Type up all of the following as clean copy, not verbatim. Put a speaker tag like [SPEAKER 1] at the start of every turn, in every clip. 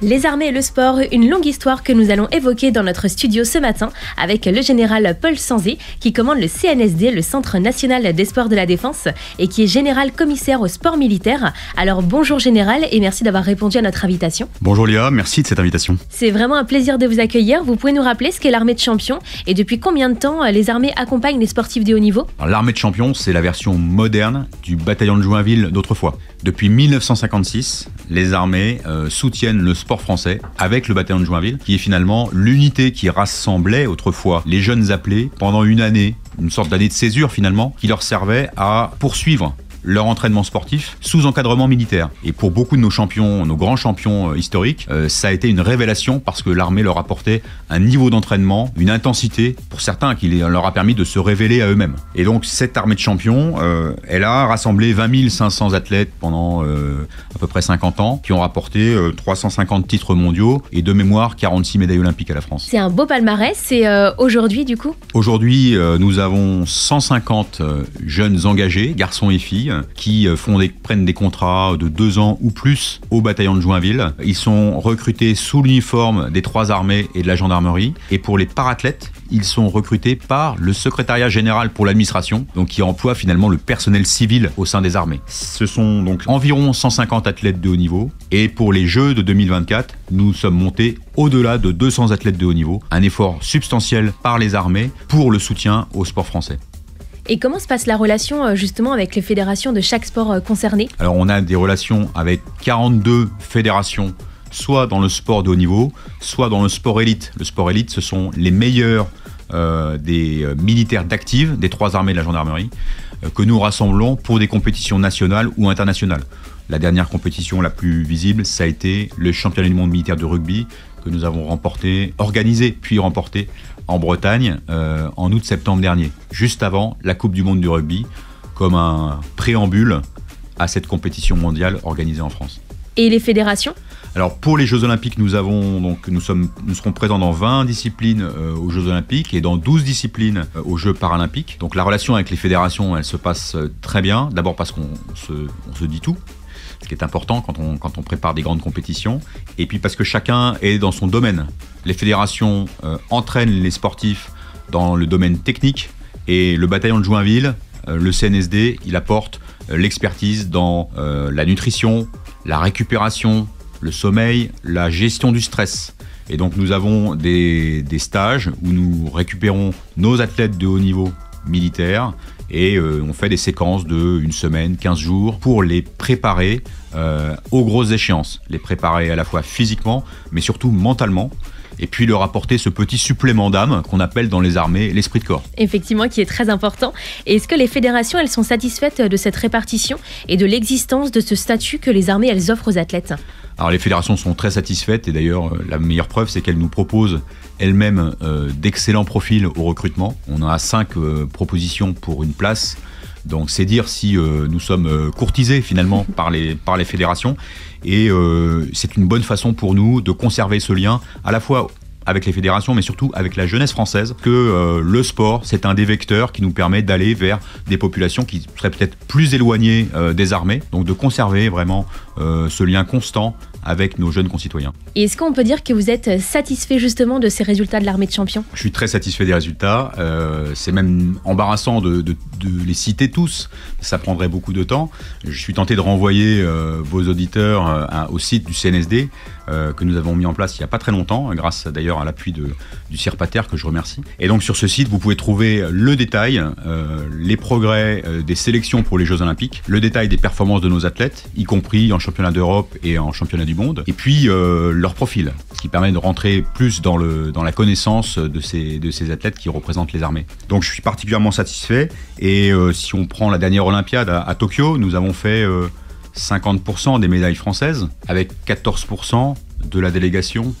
[SPEAKER 1] Les armées et le sport, une longue histoire que nous allons évoquer dans notre studio ce matin avec le général Paul Sanzé qui commande le CNSD, le Centre National des Sports de la Défense, et qui est général commissaire au sport militaire. Alors bonjour général et merci d'avoir répondu à notre invitation.
[SPEAKER 2] Bonjour Léa, merci de cette invitation.
[SPEAKER 1] C'est vraiment un plaisir de vous accueillir. Vous pouvez nous rappeler ce qu'est l'armée de champions et depuis combien de temps les armées accompagnent les sportifs de haut niveau ?
[SPEAKER 2] L'armée de champions, c'est la version moderne du bataillon de Joinville d'autrefois. Depuis 1956, les armées soutiennent le sport français avec le bataillon de Joinville, qui est finalement l'unité qui rassemblait autrefois les jeunes appelés pendant une année, une sorte d'année de césure finalement, qui leur servait à poursuivre leur entraînement sportif sous encadrement militaire. Et pour beaucoup de nos champions, nos grands champions historiques, ça a été une révélation parce que l'armée leur apportait un niveau d'entraînement, une intensité, pour certains, qui leur a permis de se révéler à eux-mêmes. Et donc cette armée de champions, elle a rassemblé 20 500 athlètes pendant à peu près 50 ans, qui ont rapporté 350 titres mondiaux et de mémoire 46 médailles olympiques à la France.
[SPEAKER 1] C'est un beau palmarès, c'est aujourd'hui du coup ?
[SPEAKER 2] Aujourd'hui, nous avons 150 jeunes engagés, garçons et filles, qui prennent des contrats de 2 ans ou plus au bataillon de Joinville. Ils sont recrutés sous l'uniforme des 3 armées et de la gendarmerie. Et pour les parathlètes, ils sont recrutés par le secrétariat général pour l'administration, donc qui emploie finalement le personnel civil au sein des armées. Ce sont donc environ 150 athlètes de haut niveau. Et pour les Jeux de 2024, nous sommes montés au-delà de 200 athlètes de haut niveau. Un effort substantiel par les armées pour le soutien au sport français.
[SPEAKER 1] Et comment se passe la relation justement avec les fédérations de chaque sport concerné ?
[SPEAKER 2] Alors on a des relations avec 42 fédérations, soit dans le sport de haut niveau, soit dans le sport élite. Le sport élite, ce sont les meilleurs des militaires d'active, des 3 armées de la gendarmerie, que nous rassemblons pour des compétitions nationales ou internationales. La dernière compétition la plus visible, ça a été le championnat du monde militaire de rugby que nous avons organisé puis remporté en Bretagne en août-septembre dernier, juste avant la Coupe du monde du rugby, comme un préambule à cette compétition mondiale organisée en France.
[SPEAKER 1] Et les fédérations ?
[SPEAKER 2] Alors pour les Jeux Olympiques, nous serons présents dans 20 disciplines aux Jeux Olympiques et dans 12 disciplines aux Jeux Paralympiques. Donc la relation avec les fédérations, elle se passe très bien, d'abord parce qu'on se dit tout, ce qui est important quand on prépare des grandes compétitions, et puis parce que chacun est dans son domaine. Les fédérations entraînent les sportifs dans le domaine technique, et le bataillon de Joinville, le CNSD, il apporte l'expertise dans la nutrition, la récupération, le sommeil, la gestion du stress. Et donc nous avons des stages où nous récupérons nos athlètes de haut niveau militaires, et on fait des séquences de 1 semaine, 15 jours pour les préparer aux grosses échéances. Les préparer à la fois physiquement, mais surtout mentalement. Et puis leur apporter ce petit supplément d'âme qu'on appelle dans les armées l'esprit de corps.
[SPEAKER 1] Effectivement, qui est très important. Et est-ce que les fédérations, elles sont satisfaites de cette répartition et de l'existence de ce statut que les armées, elles offrent aux athlètes ?
[SPEAKER 2] Alors les fédérations sont très satisfaites, et d'ailleurs la meilleure preuve, c'est qu'elles nous proposent elles-mêmes d'excellents profils au recrutement. On a 5 propositions pour une place. Donc c'est dire si nous sommes courtisés finalement par les fédérations, et c'est une bonne façon pour nous de conserver ce lien à la fois avec les fédérations, mais surtout avec la jeunesse française, que le sport, c'est un des vecteurs qui nous permet d'aller vers des populations qui seraient peut-être plus éloignées des armées, donc de conserver vraiment ce lien constant avec nos jeunes concitoyens.
[SPEAKER 1] Et est-ce qu'on peut dire que vous êtes satisfait justement de ces résultats de l'armée de champions ?
[SPEAKER 2] Je suis très satisfait des résultats, c'est même embarrassant de les citer tous, ça prendrait beaucoup de temps. Je suis tenté de renvoyer vos auditeurs au site du CNSD, que nous avons mis en place il n'y a pas très longtemps, grâce d'ailleurs à l'appui du CIRPATER, que je remercie. Et donc sur ce site, vous pouvez trouver le détail, les progrès des sélections pour les Jeux Olympiques, le détail des performances de nos athlètes, y compris en championnat d'Europe et en championnat du monde, et puis leur profil, ce qui permet de rentrer plus dans la connaissance de ces athlètes qui représentent les armées. Donc je suis particulièrement satisfait, et si on prend la dernière Olympiade à Tokyo, nous avons fait 50% des médailles françaises, avec 14% de la délégation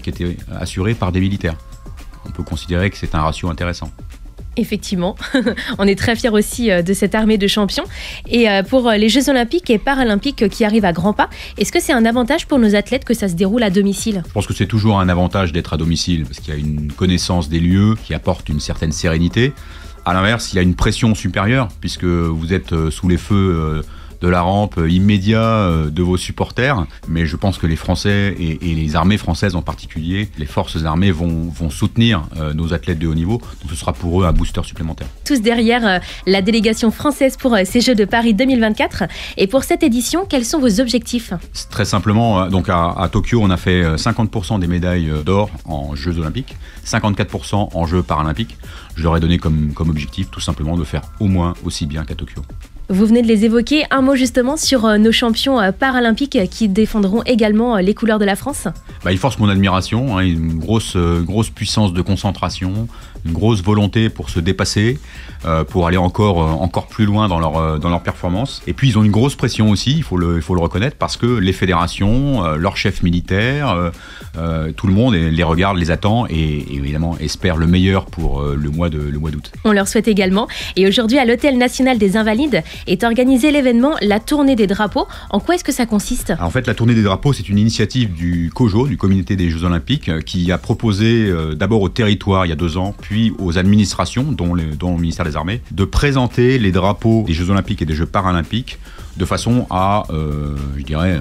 [SPEAKER 2] qui était assurée par des militaires. On peut considérer que c'est un ratio intéressant.
[SPEAKER 1] Effectivement, on est très fiers aussi de cette armée de champions. Et pour les Jeux Olympiques et Paralympiques qui arrivent à grands pas, est-ce que c'est un avantage pour nos athlètes que ça se déroule à domicile ?
[SPEAKER 2] Je pense que c'est toujours un avantage d'être à domicile, parce qu'il y a une connaissance des lieux qui apporte une certaine sérénité. À l'inverse, il y a une pression supérieure, puisque vous êtes sous les feux de la rampe immédiat de vos supporters, mais je pense que les Français et les armées françaises en particulier, les forces armées vont soutenir nos athlètes de haut niveau, donc ce sera pour eux un booster supplémentaire.
[SPEAKER 1] Tous derrière la délégation française pour ces Jeux de Paris 2024. Et pour cette édition, quels sont vos objectifs ?
[SPEAKER 2] Très simplement, donc à Tokyo, on a fait 50% des médailles d'or en Jeux olympiques, 54% en Jeux paralympiques. Je leur ai donné comme objectif tout simplement de faire au moins aussi bien qu'à Tokyo.
[SPEAKER 1] Vous venez de les évoquer. Un mot justement sur nos champions paralympiques qui défendront également les couleurs de la France.
[SPEAKER 2] Ils forcent mon admiration, hein, une grosse puissance de concentration, une grosse volonté pour se dépasser, pour aller encore plus loin dans leur performance. Et puis ils ont une grosse pression aussi, il faut le reconnaître, parce que les fédérations, leurs chefs militaires, tout le monde les regarde, les attend et évidemment espère le meilleur pour le mois d'août.
[SPEAKER 1] On leur souhaite également. Et aujourd'hui, à l'Hôtel National des Invalides est organisé l'événement La Tournée des Drapeaux. En quoi est-ce que ça consiste ?
[SPEAKER 2] En fait, la Tournée des Drapeaux, c'est une initiative du COJO, du Comité des Jeux Olympiques, qui a proposé d'abord au territoire il y a 2 ans, puis aux administrations, dont le ministère des Armées, de présenter les drapeaux des Jeux Olympiques et des Jeux Paralympiques de façon à,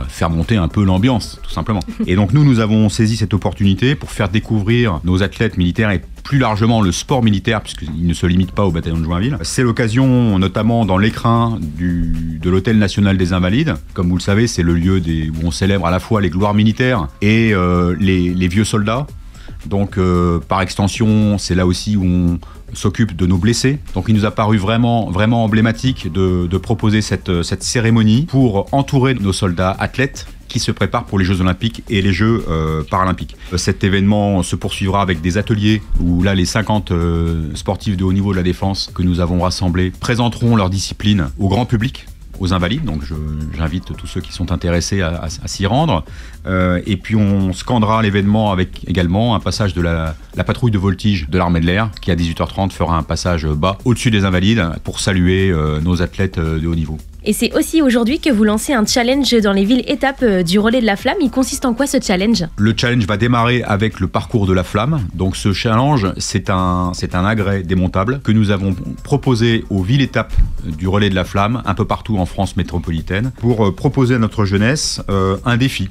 [SPEAKER 2] faire monter un peu l'ambiance, tout simplement. Et donc nous avons saisi cette opportunité pour faire découvrir nos athlètes militaires et plus largement le sport militaire, puisqu'il ne se limite pas au bataillon de Joinville. C'est l'occasion, notamment dans l'écrin de l'Hôtel National des Invalides. Comme vous le savez, c'est le lieu où on célèbre à la fois les gloires militaires et les vieux soldats. Donc par extension, c'est là aussi où on s'occupe de nos blessés. Donc il nous a paru vraiment emblématique de proposer cette cérémonie pour entourer nos soldats athlètes qui se préparent pour les Jeux Olympiques et les Jeux Paralympiques. Cet événement se poursuivra avec des ateliers où là les 50 sportifs de haut niveau de la défense que nous avons rassemblés présenteront leur discipline au grand public, aux Invalides, donc j'invite tous ceux qui sont intéressés à s'y rendre. Et puis on scandera l'événement avec également un passage de la patrouille de voltige de l'armée de l'air qui à 18h30 fera un passage bas au-dessus des Invalides pour saluer nos athlètes de haut niveau.
[SPEAKER 1] Et c'est aussi aujourd'hui que vous lancez un challenge dans les villes étapes du relais de la flamme. Il consiste en quoi ce challenge ?
[SPEAKER 2] Le challenge va démarrer avec le parcours de la flamme. Donc ce challenge, c'est un agrès démontable que nous avons proposé aux villes étapes du relais de la flamme, un peu partout en France métropolitaine, pour proposer à notre jeunesse un défi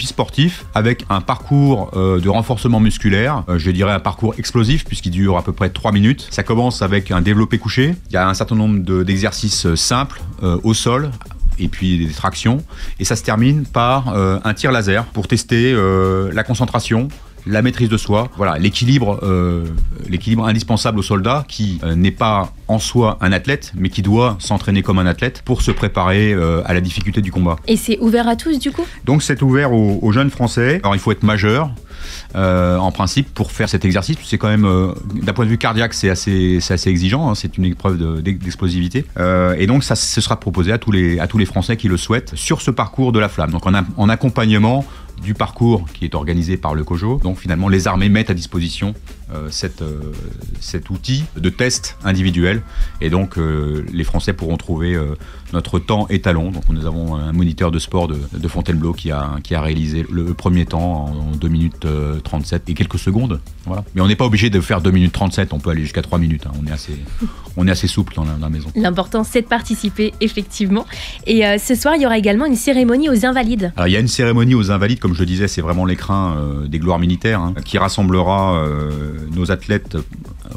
[SPEAKER 2] sportif avec un parcours de renforcement musculaire, je dirais un parcours explosif puisqu'il dure à peu près 3 minutes. Ça commence avec un développé couché, il y a un certain nombre d'exercices simples au sol, et puis des tractions, et ça se termine par un tir laser pour tester la concentration, la maîtrise de soi, voilà, l'équilibre indispensable au soldat qui n'est pas en soi un athlète, mais qui doit s'entraîner comme un athlète pour se préparer à la difficulté du combat.
[SPEAKER 1] Et c'est ouvert à tous du coup ? Donc
[SPEAKER 2] c'est ouvert aux jeunes Français. Alors il faut être majeur en principe pour faire cet exercice. C'est quand même, d'un point de vue cardiaque, c'est assez exigeant, hein, c'est une épreuve d'explosivité. Et donc ça ce sera proposé à tous les Français qui le souhaitent sur ce parcours de la flamme. Donc en accompagnement du parcours qui est organisé par le COJO. Donc finalement, les armées mettent à disposition cet outil de test individuel. Et donc les Français pourront trouver notre temps étalon. Donc nous avons un moniteur de sport de Fontainebleau qui a réalisé le premier temps en 2 minutes 37 et quelques secondes. Voilà. Mais on n'est pas obligé de faire 2 minutes 37, on peut aller jusqu'à 3 minutes. Hein. On est assez souple dans la maison.
[SPEAKER 1] L'important, c'est de participer, effectivement. Et ce soir, il y aura également une cérémonie aux Invalides.
[SPEAKER 2] Alors, il y a une cérémonie aux Invalides, comme je le disais, c'est vraiment l'écrin des gloires militaires, hein, qui rassemblera nos athlètes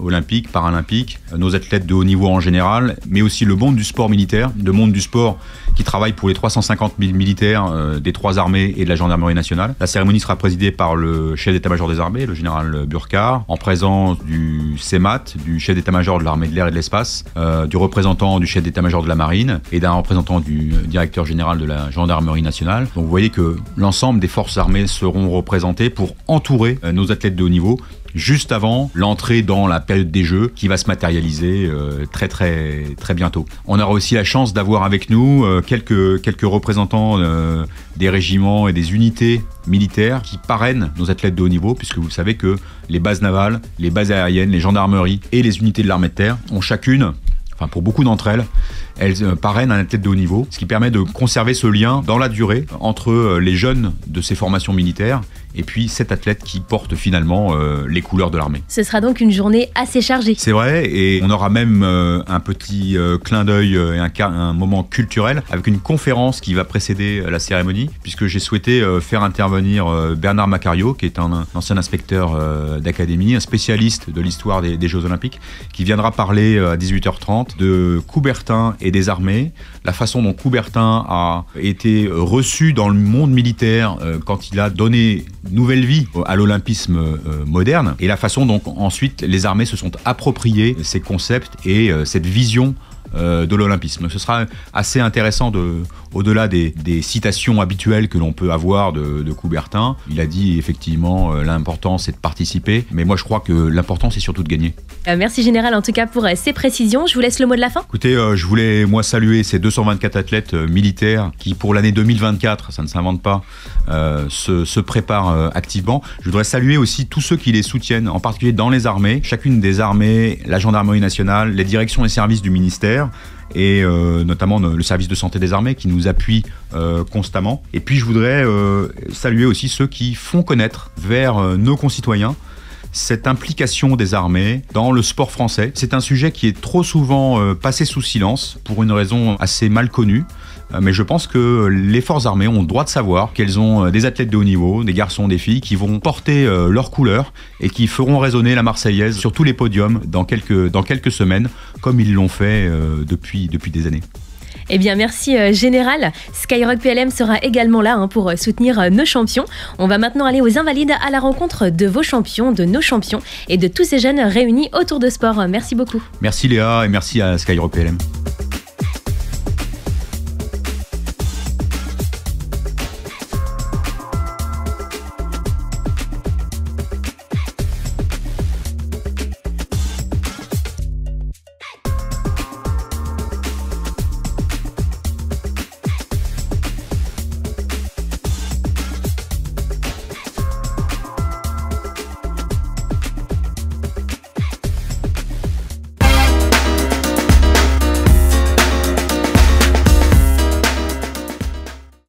[SPEAKER 2] olympiques, paralympiques, nos athlètes de haut niveau en général, mais aussi le monde du sport militaire, le monde du sport qui travaille pour les 350 000 militaires des 3 armées et de la gendarmerie nationale. La cérémonie sera présidée par le chef d'état-major des armées, le général Burkhardt, en présence du CEMAT, du chef d'état-major de l'armée de l'air et de l'espace, du représentant du chef d'état-major de la marine et d'un représentant du directeur général de la gendarmerie nationale. Donc vous voyez que l'ensemble des forces armées seront représentées pour entourer nos athlètes de haut niveau juste avant l'entrée dans la période des Jeux qui va se matérialiser très très très bientôt. On aura aussi la chance d'avoir avec nous quelques représentants des régiments et des unités militaires qui parrainent nos athlètes de haut niveau, puisque vous savez que les bases navales, les bases aériennes, les gendarmeries et les unités de l'armée de terre ont chacune, enfin pour beaucoup d'entre elles parrainent un athlète de haut niveau, ce qui permet de conserver ce lien dans la durée entre les jeunes de ces formations militaires et puis 7 athlètes qui portent finalement les couleurs de l'armée.
[SPEAKER 1] Ce sera donc une journée assez chargée.
[SPEAKER 2] C'est vrai, et on aura même un petit clin d'œil et un moment culturel avec une conférence qui va précéder la cérémonie, puisque j'ai souhaité faire intervenir Bernard Macario, qui est un ancien inspecteur d'académie, un spécialiste de l'histoire des Jeux Olympiques, qui viendra parler à 18h30 de Coubertin et des armées, la façon dont Coubertin a été reçu dans le monde militaire quand il a donné nouvelle vie à l'olympisme moderne, et la façon dont ensuite les armées se sont appropriées ces concepts et cette vision de l'olympisme. Ce sera assez intéressant au-delà des citations habituelles que l'on peut avoir de Coubertin. Il a dit effectivement l'important c'est de participer, mais moi je crois que l'important c'est surtout de gagner.
[SPEAKER 1] Merci Général en tout cas pour ces précisions. Je vous laisse le mot de la fin.
[SPEAKER 2] Écoutez, je voulais moi saluer ces 224 athlètes militaires qui pour l'année 2024, ça ne s'invente pas, se préparent activement. Je voudrais saluer aussi tous ceux qui les soutiennent, en particulier dans les armées, chacune des armées, la gendarmerie nationale, les directions et services du ministère, et notamment le service de santé des armées qui nous appuie constamment. Et puis je voudrais saluer aussi ceux qui font connaître vers nos concitoyens cette implication des armées dans le sport français. C'est un sujet qui est trop souvent passé sous silence pour une raison assez mal connue. Mais je pense que les forces armées ont le droit de savoir qu'elles ont des athlètes de haut niveau, des garçons, des filles, qui vont porter leurs couleurs et qui feront résonner la Marseillaise sur tous les podiums dans quelques semaines, comme ils l'ont fait depuis des années.
[SPEAKER 1] Eh bien, merci Général. Skyrock PLM sera également là pour soutenir nos champions. On va maintenant aller aux Invalides à la rencontre de vos champions, de nos champions et de tous ces jeunes réunis autour de sport. Merci beaucoup.
[SPEAKER 2] Merci Léa et merci à Skyrock PLM.